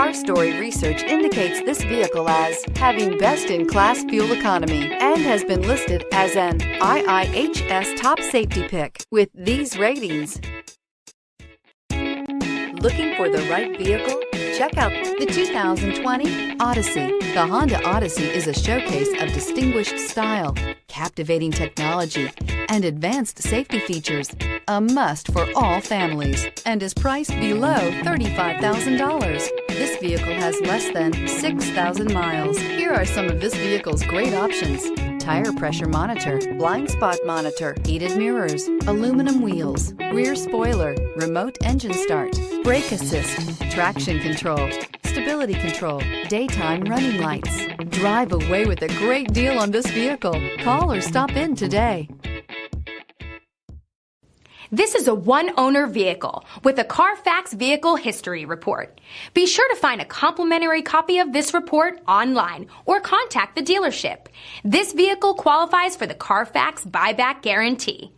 Our story research indicates this vehicle as having best-in-class fuel economy and has been listed as an IIHS top safety pick with these ratings. Looking for the right vehicle? Check out the 2020 Odyssey. The Honda Odyssey is a showcase of distinguished style, captivating technology, and advanced safety features. A must for all families and is priced below $35,000. This vehicle has less than 6,000 miles. Here are some of this vehicle's great options: tire pressure monitor, blind spot monitor, heated mirrors, aluminum wheels, rear spoiler, remote engine start, brake assist, traction control, stability control, daytime running lights. Drive away with a great deal on this vehicle. Call or stop in today. This is a one-owner vehicle with a Carfax Vehicle History Report. Be sure to find a complimentary copy of this report online or contact the dealership. This vehicle qualifies for the Carfax Buyback Guarantee.